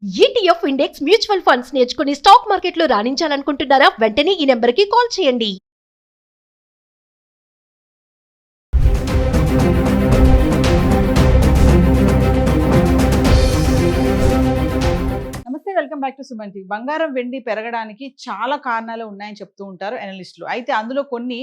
ETF index mutual funds నేర్చుకుని stock మార్కెట్లో రాణించాలనుకుంటున్నారా? వెంటనే ఈ నెంబర్కి కాల్ చేయండి. నమస్తే, welcome back to Suman TV. బంగారం వెండి పెరగడానికి చాలా కారణాలు ఉన్నాయని చెప్తూ ఉంటారు అనలిస్టులు. అయితే అందులో కొన్ని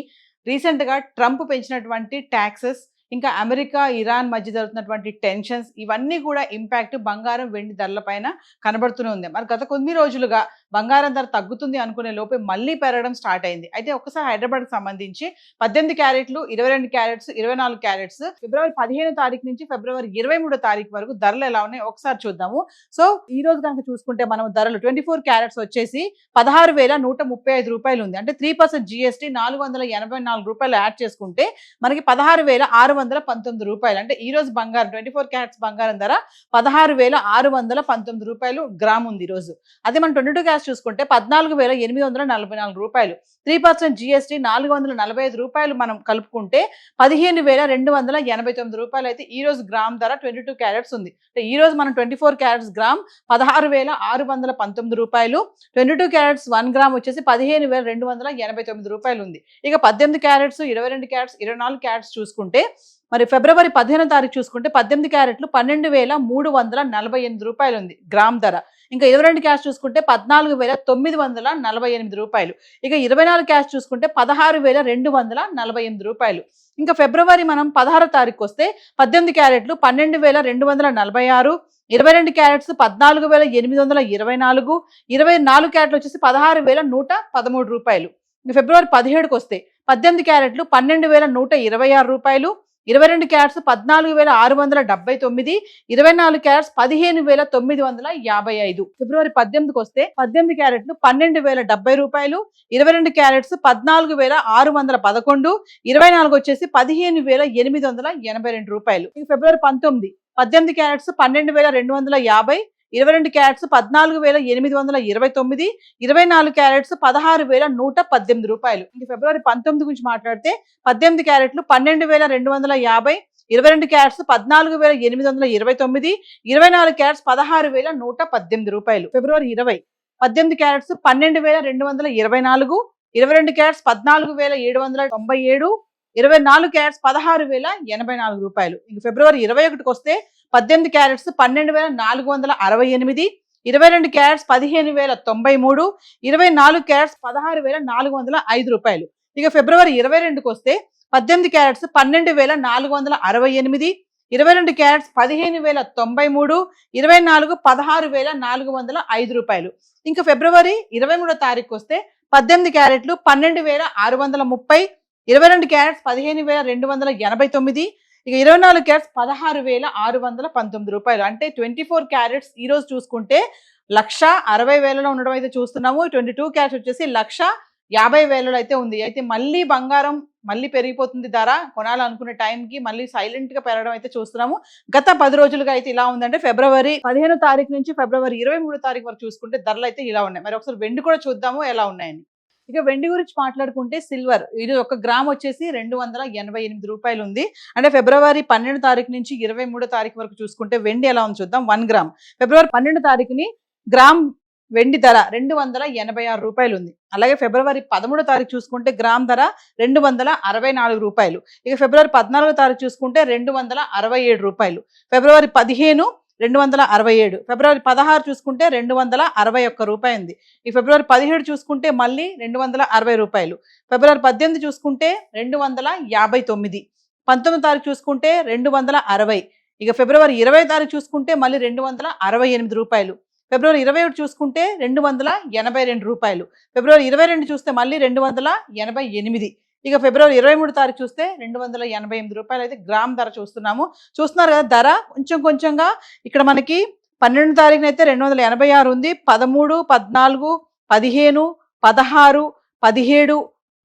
రీసెంట్గా ట్రంప్ పెంచినటువంటి ట్యాక్సెస్, ఇంకా అమెరికా ఇరాన్ మధ్య జరుగుతున్నటువంటి టెన్షన్స్, ఇవన్నీ కూడా ఇంపాక్ట్ బంగారం వెండి ధరల పైన కనబడుతూనే ఉంది. మరి గత కొన్ని రోజులుగా బంగారం ధర తగ్గుతుంది అనుకునే లోపే మళ్ళీ పెరగడం స్టార్ట్ అయింది. అయితే ఒక్కసారి హైదరాబాద్కి సంబంధించి 18 క్యారెట్లు, 22 క్యారెట్స్, 24 క్యారెట్స్ ఫిబ్రవరి 15 తారీఖు నుంచి ఫిబ్రవరి 23 తారీఖు వరకు ధరలు ఎలా ఉన్నాయి ఒకసారి చూద్దాము. సో ఈ రోజు కనుక చూసుకుంటే మనం ధరలు 24 క్యారెట్స్ వచ్చేసి 16,135 రూపాయలు ఉంది. అంటే 3% GST 484 రూపాయలు యాడ్ చేసుకుంటే మనకి 16,619 రూపాయలు. అంటే ఈ రోజు బంగారం 24 క్యారెట్స్ బంగారం ధర 16,619 రూపాయలు గ్రామ్ ఉంది ఈ రోజు. అదే మనం 22 క్యారెట్స్ చూసుకుంటే 14,844 రూపాయలు. 3% GST 445 రూపాయలు మనం కలుపుకుంటే 15,289 రూపాయలు అయితే ఈ రోజు గ్రామ్ ధర 22 క్యారెట్స్ ఉంది. అంటే ఈ రోజు మనం 24 క్యారెట్స్ గ్రామ్ 16,619 రూపాయలు, 22 క్యారెట్స్ 1 గ్రామ్ వచ్చేసి 15,289 రూపాయలు ఉంది. ఇక 18 క్యారెట్స్, 22 క్యారెట్స్, 24 క్యారెట్స్ చూసుకుంటే మరి ఫిబ్రవరి 15 తారీఖు చూసుకుంటే 18 క్యారెట్లు 12,348 రూపాయలు ఉంది గ్రామ్ ధర. ఇంకా 22 క్యాష్ చూసుకుంటే 14,948 రూపాయలు. ఇక 24 క్యాష్ చూసుకుంటే 16,248 రూపాయలు. ఇంకా ఫిబ్రవరి మనం 16 తారీఖు వస్తే 18 క్యారెట్లు 12,246, 22 క్యారెట్స్ 14,824, 24 క్యారెట్లు వచ్చేసి 16,113 రూపాయలు. ఫిబ్రవరి 17కి వస్తే 18 క్యారెట్లు 12,126 రూపాయలు, 22 క్యారెట్స్ 14,679, 24 క్యారెట్స్ 15,955. ఫిబ్రవరి 18కి వస్తే 18 క్యారెట్లు 12,070 రూపాయలు, 22 క్యారెట్స్ 14,611, 24 వచ్చేసి 15,882 రూపాయలు. ఫిబ్రవరి 19 18 క్యారెట్స్ 12,250, 22 క్యారెట్స్ 14,829, 24 క్యారెట్స్ 16,118 రూపాయలు. ఇంక ఫిబ్రవరి 19 గురించి మాట్లాడితే 18 క్యారెట్లు 12,250, 22 క్యారెట్స్ 14,829, 24 క్యారెట్స్ 16,118 రూపాయలు. ఫిబ్రవరి 20 18 క్యారెట్స్ 12,224, 22 క్యారెట్స్ 14,797, 24 క్యారెట్స్ 16,084 రూపాయలు. ఇంక ఫిబ్రవరి 21కి వస్తే 18 క్యారెట్స్ 12,468, 22 క్యారెట్స్ 15,093, 24 క్యారెట్స్ 16,405 రూపాయలు. ఇక ఫిబ్రవరి 22కి వస్తే 18 క్యారెట్స్ 12,468, 22 క్యారెట్స్ 15,093, 24 16,405 రూపాయలు. ఇంకా ఫిబ్రవరి 23 తారీఖు వస్తే 18 క్యారెట్లు 12,630, 22 క్యారెట్స్ 15,289, ఇక 24 క్యారెట్స్ 16,619 రూపాయలు. అంటే 24 క్యారెట్స్ ఈ రోజు చూసుకుంటే 1,60,000లో ఉండడం అయితే చూస్తున్నాము. 22 క్యారెట్స్ వచ్చేసి 1,50,000 అయితే ఉంది. అయితే మళ్ళీ బంగారం మళ్ళీ పెరిగిపోతుంది ధర. కొనాలనుకునే టైంకి మళ్ళీ సైలెంట్ గా పెరగడం అయితే చూస్తున్నాము. గత 10 రోజులుగా అయితే ఇలా ఉందంటే ఫిబ్రవరి 15 తారీఖు నుంచి ఫిబ్రవరి 23 తారీఖు వరకు చూసుకుంటే ధరలు అయితే ఇలా ఉన్నాయి. మరి ఒకసారి వెండి కూడా చూద్దాము ఎలా ఉన్నాయని. ఇక వెండి గురించి మాట్లాడుకుంటే సిల్వర్ ఇది 1 గ్రామ్ వచ్చేసి 288 రూపాయలు ఉంది. అంటే ఫిబ్రవరి 12 తారీఖు నుంచి 23 తారీఖు వరకు చూసుకుంటే వెండి ఎలా ఉంది చూద్దాం. 1 గ్రామ్ ఫిబ్రవరి 12 తారీఖుని గ్రామ్ వెండి ధర 286 రూపాయలు ఉంది. అలాగే ఫిబ్రవరి 13 తారీఖు చూసుకుంటే గ్రామ్ ధర 264 రూపాయలు. ఇక ఫిబ్రవరి 14 తారీఖు చూసుకుంటే 267 రూపాయలు. ఫిబ్రవరి 15 267, ఫిబ్రవరి 16 చూసుకుంటే 261 రూపాయి ఉంది. ఈ ఫిబ్రవరి 17 చూసుకుంటే మళ్ళీ 260 రూపాయలు. ఫిబ్రవరి 18 చూసుకుంటే 259, 19 తారీఖు చూసుకుంటే 260, ఇక ఫిబ్రవరి 20 తారీఖు చూసుకుంటే మళ్ళీ 268 రూపాయలు. ఫిబ్రవరి 21 చూసుకుంటే 282 రూపాయలు. ఫిబ్రవరి 22 చూస్తే మళ్ళీ 288, ఇక ఫిబ్రవరి 23 తారీఖు చూస్తే 288 రూపాయలు అయితే గ్రామ్ ధర చూస్తున్నారు కదా. ధర కొంచెంగా ఇక్కడ మనకి 12 తారీఖున అయితే 286 ఉంది. 13, 14, 15, 16, 17,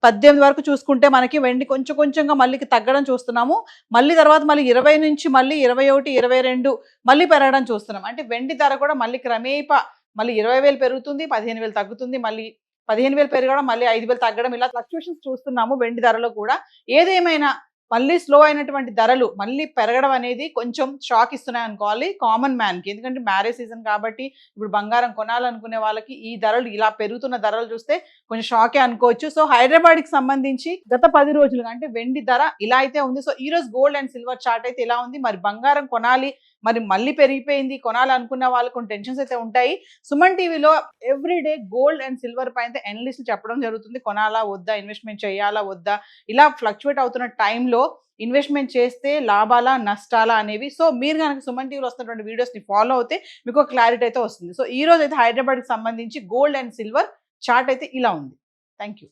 18 వరకు చూసుకుంటే మనకి వెండి కొంచెంగా మళ్ళీ తగ్గడం చూస్తున్నాము. మళ్ళీ తర్వాత మళ్ళీ 20 నుంచి మళ్ళీ 21, 22 మళ్ళీ పెరగడం చూస్తున్నాం. అంటే వెండి ధర కూడా మళ్ళీ క్రమేపా మళ్ళీ 20,000 పెరుగుతుంది, 15,000 తగ్గుతుంది, మళ్ళీ 15,000 పెరగడం, మళ్ళీ 5,000 తగ్గడం, ఇలా ఫ్లక్చుయేషన్స్ చూస్తున్నాము వెండి ధరలో కూడా. ఏదేమైనా మళ్ళీ స్లో అయినటువంటి ధరలు మళ్ళీ పెరగడం అనేది కొంచెం షాక్ ఇస్తున్నాయి అనుకోవాలి కామన్ మ్యాన్కి. ఎందుకంటే మ్యారేజ్ సీజన్ కాబట్టి ఇప్పుడు బంగారం కొనాలనుకునే వాళ్ళకి ఈ ధరలు ఇలా పెరుగుతున్న ధరలు చూస్తే కొంచెం షాకే అనుకోవచ్చు. సో హైదరాబాద్కి సంబంధించి గత 10 రోజులుగా అంటే వెండి ధర ఇలా అయితే ఉంది. సో ఈ రోజు గోల్డ్ అండ్ సిల్వర్ చార్ట్ అయితే ఇలా ఉంది. మరి బంగారం కొనాలి, మరి మళ్ళీ పెరిగిపోయింది కొనాలనుకున్న వాళ్ళకు కొన్ని టెన్షన్స్ అయితే ఉంటాయి. సుమన్ టీవీలో ఎవ్రీడే గోల్డ్ అండ్ సిల్వర్ పైన ఎనలిస్టులు చెప్పడం జరుగుతుంది. కొనాలా వద్దా, ఇన్వెస్ట్మెంట్ చేయాలా వద్దా, ఇలా ఫ్లక్చువేట్ అవుతున్న టైంలో ఇన్వెస్ట్మెంట్ చేస్తే లాభాలా నష్టాలా అనేవి. సో మీరు కనుక సుమన్ టీవీలో వస్తున్నటువంటి వీడియోస్ని ఫాలో అవుతే మీకు ఒక క్లారిటీ అయితే వస్తుంది. సో ఈ రోజు అయితే హైదరాబాద్కి సంబంధించి గోల్డ్ అండ్ సిల్వర్ చార్ట్ అయితే ఇలా ఉంది. Thank you.